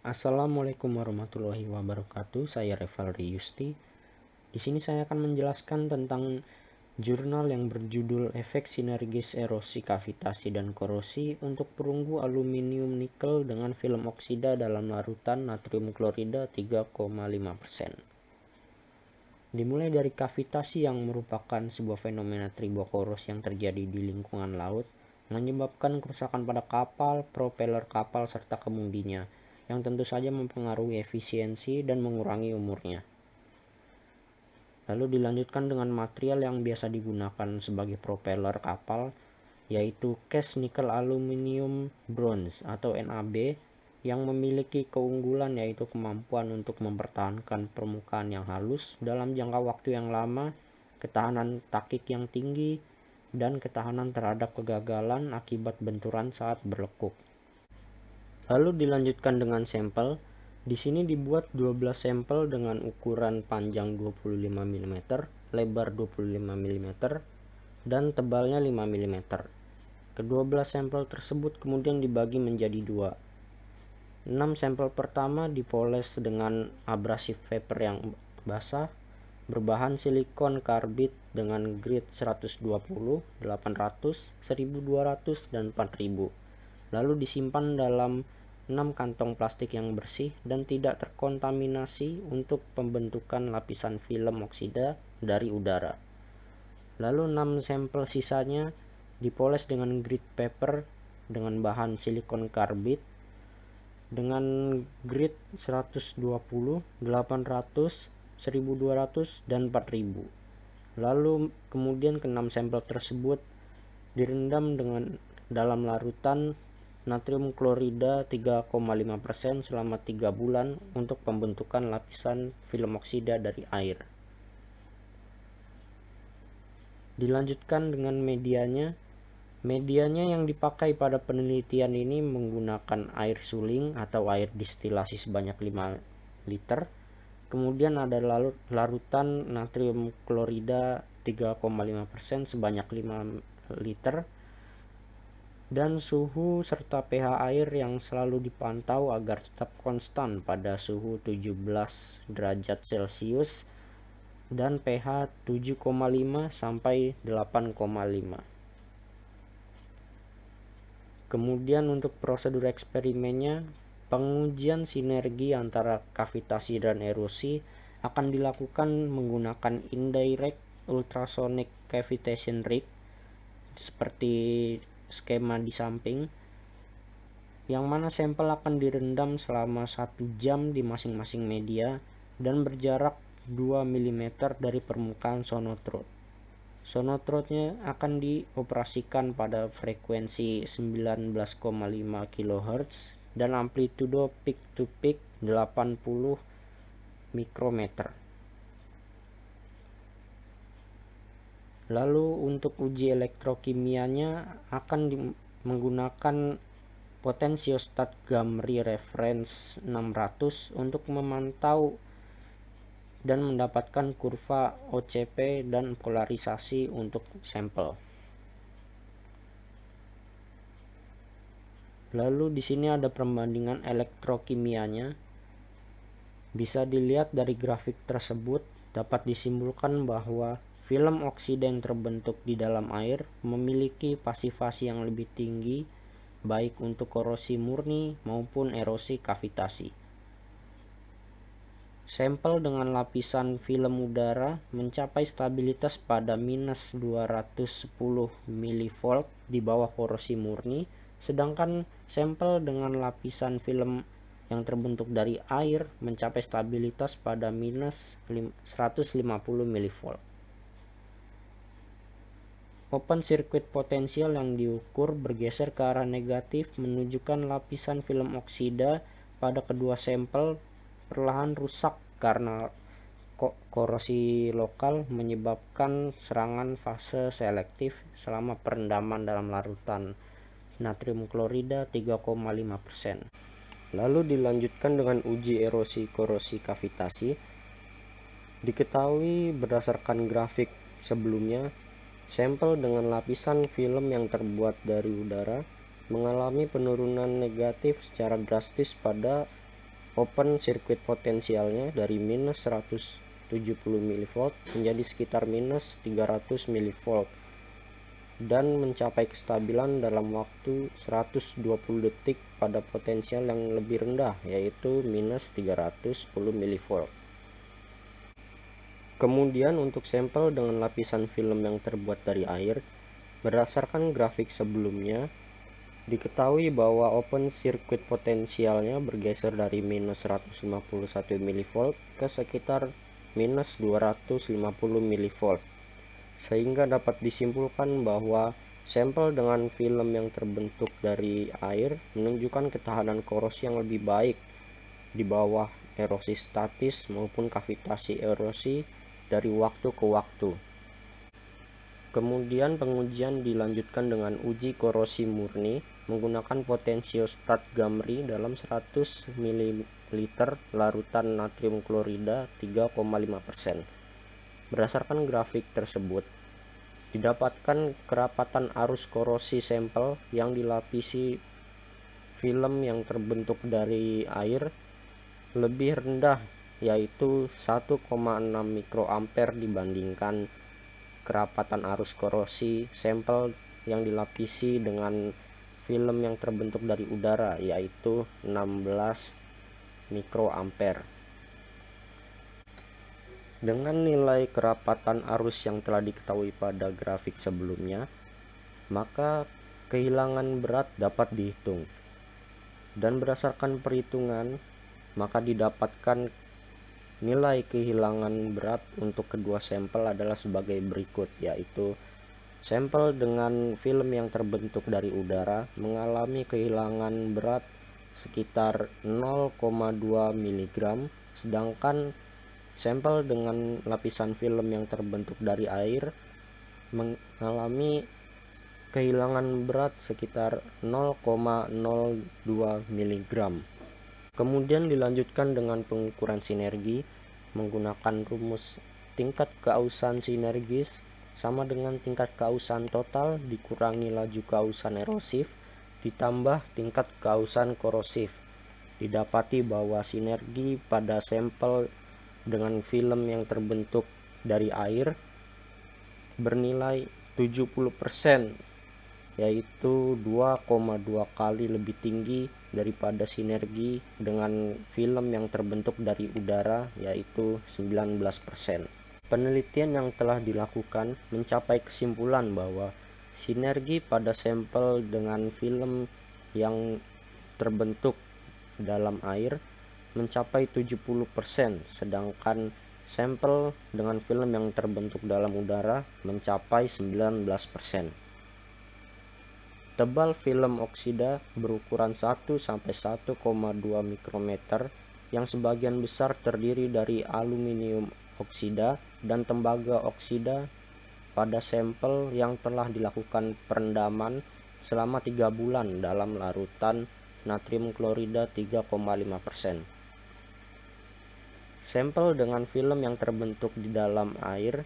Assalamualaikum warahmatullahi wabarakatuh. Saya Revaldi Yusti. Di sini saya akan menjelaskan tentang jurnal yang berjudul Efek Sinergis Erosi Kavitasi dan Korosi untuk perunggu aluminium nikel dengan film oksida dalam larutan natrium klorida 3,5%. Dimulai dari kavitasi yang merupakan sebuah fenomena tribokoros yang terjadi di lingkungan laut, menyebabkan kerusakan pada kapal, propeller kapal, serta kemudinya, yang tentu saja mempengaruhi efisiensi dan mengurangi umurnya. Lalu dilanjutkan dengan material yang biasa digunakan sebagai propeller kapal, yaitu cast nickel aluminium bronze atau NaB, yang memiliki keunggulan yaitu kemampuan untuk mempertahankan permukaan yang halus dalam jangka waktu yang lama, ketahanan takik yang tinggi, dan ketahanan terhadap kegagalan akibat benturan saat berlekuk. Lalu dilanjutkan dengan sampel. Di sini dibuat 12 sampel dengan ukuran panjang 25 mm, lebar 25 mm, dan tebalnya 5 mm. Kedua belas sampel tersebut kemudian dibagi menjadi dua. 6 sampel pertama dipoles dengan abrasif vapor yang basah berbahan silikon karbid dengan grade 120, 800, 1200, dan 4000. Lalu disimpan dalam 6 kantong plastik yang bersih dan tidak terkontaminasi untuk pembentukan lapisan film oksida dari udara. Lalu 6 sampel sisanya dipoles dengan grit paper dengan bahan silikon karbid dengan grit 120, 800, 1200, dan 4000. Lalu kemudian ke-6 sampel tersebut direndam dengan dalam larutan natrium klorida 3,5% selama 3 bulan untuk pembentukan lapisan film oksida dari air. Dilanjutkan dengan medianya. Medianya yang dipakai pada penelitian ini menggunakan air suling atau air distilasi sebanyak 5 liter. Kemudian ada larutan natrium klorida 3,5% sebanyak 5 liter. Dan suhu serta pH air yang selalu dipantau agar tetap konstan pada suhu 17 derajat Celcius dan pH 7,5 sampai 8,5. Kemudian untuk prosedur eksperimennya, pengujian sinergi antara kavitasi dan erosi akan dilakukan menggunakan indirect ultrasonic cavitation rig seperti skema di samping, yang mana sampel akan direndam selama 1 jam di masing-masing media dan berjarak 2 mm dari permukaan sonotrode. Sonotrode-nya akan dioperasikan pada frekuensi 19,5 kHz dan amplitudo peak to peak 80 mikrometer. Lalu untuk uji elektrokimianya akan menggunakan potensiostat Gamri reference 600 untuk memantau dan mendapatkan kurva OCP dan polarisasi untuk sampel. Lalu di sini ada perbandingan elektrokimianya. Bisa dilihat dari grafik tersebut dapat disimpulkan bahwa film oksida yang terbentuk di dalam air memiliki pasivasi yang lebih tinggi baik untuk korosi murni maupun erosi kavitasi. Sampel dengan lapisan film udara mencapai stabilitas pada minus 210 mV di bawah korosi murni, sedangkan sampel dengan lapisan film yang terbentuk dari air mencapai stabilitas pada minus 150 mV. Open circuit potensial yang diukur bergeser ke arah negatif menunjukkan lapisan film oksida pada kedua sampel perlahan rusak karena korosi lokal menyebabkan serangan fase selektif selama perendaman dalam larutan natrium klorida 3,5%. Lalu dilanjutkan dengan uji erosi korosi kavitasi. Diketahui berdasarkan grafik sebelumnya, sampel dengan lapisan film yang terbuat dari udara mengalami penurunan negatif secara drastis pada open circuit potensialnya dari minus 170 mV menjadi sekitar minus 300 mV dan mencapai kestabilan dalam waktu 120 detik pada potensial yang lebih rendah, yaitu minus 310 mV. Kemudian untuk sampel dengan lapisan film yang terbuat dari air, berdasarkan grafik sebelumnya, diketahui bahwa open circuit potensialnya bergeser dari minus 151 mV ke sekitar minus 250 mV. Sehingga dapat disimpulkan bahwa sampel dengan film yang terbentuk dari air menunjukkan ketahanan korosi yang lebih baik di bawah erosi statis maupun kavitasi erosi dari waktu ke waktu. Kemudian pengujian dilanjutkan dengan uji korosi murni menggunakan potensiostat Gamri dalam 100 ml larutan natrium klorida 3,5%. Berdasarkan grafik tersebut, didapatkan kerapatan arus korosi sampel yang dilapisi film yang terbentuk dari air lebih rendah, yaitu 1,6 mikroampere dibandingkan kerapatan arus korosi sampel yang dilapisi dengan film yang terbentuk dari udara, yaitu 16 mikroampere. Dengan nilai kerapatan arus yang telah diketahui pada grafik sebelumnya, maka kehilangan berat dapat dihitung. Dan berdasarkan perhitungan, maka didapatkan nilai kehilangan berat untuk kedua sampel adalah sebagai berikut, yaitu sampel dengan film yang terbentuk dari udara mengalami kehilangan berat sekitar 0,2 mg, sedangkan sampel dengan lapisan film yang terbentuk dari air mengalami kehilangan berat sekitar 0,02 mg. Kemudian dilanjutkan dengan pengukuran sinergi menggunakan rumus tingkat keausan sinergis sama dengan tingkat keausan total dikurangi laju keausan erosif ditambah tingkat keausan korosif. Didapati bahwa sinergi pada sampel dengan film yang terbentuk dari air bernilai 70%, yaitu 2,2 kali lebih tinggi daripada sinergi dengan film yang terbentuk dari udara, yaitu 19%. Penelitian yang telah dilakukan mencapai kesimpulan bahwa sinergi pada sampel dengan film yang terbentuk dalam air mencapai 70%, sedangkan sampel dengan film yang terbentuk dalam udara mencapai 19%. Tebal film oksida berukuran 1 sampai 1,2 mikrometer yang sebagian besar terdiri dari aluminium oksida dan tembaga oksida pada sampel yang telah dilakukan perendaman selama 3 bulan dalam larutan natrium klorida 3,5%. Sampel dengan film yang terbentuk di dalam air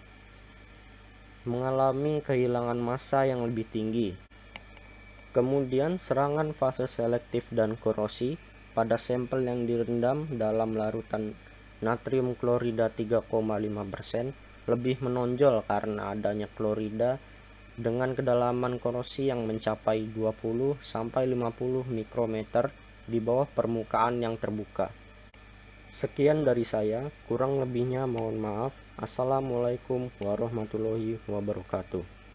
mengalami kehilangan massa yang lebih tinggi. Kemudian serangan fase selektif dan korosi pada sampel yang direndam dalam larutan natrium klorida 3,5% lebih menonjol karena adanya klorida dengan kedalaman korosi yang mencapai 20 sampai 50 mikrometer di bawah permukaan yang terbuka. Sekian dari saya, kurang lebihnya mohon maaf. Assalamualaikum warahmatullahi wabarakatuh.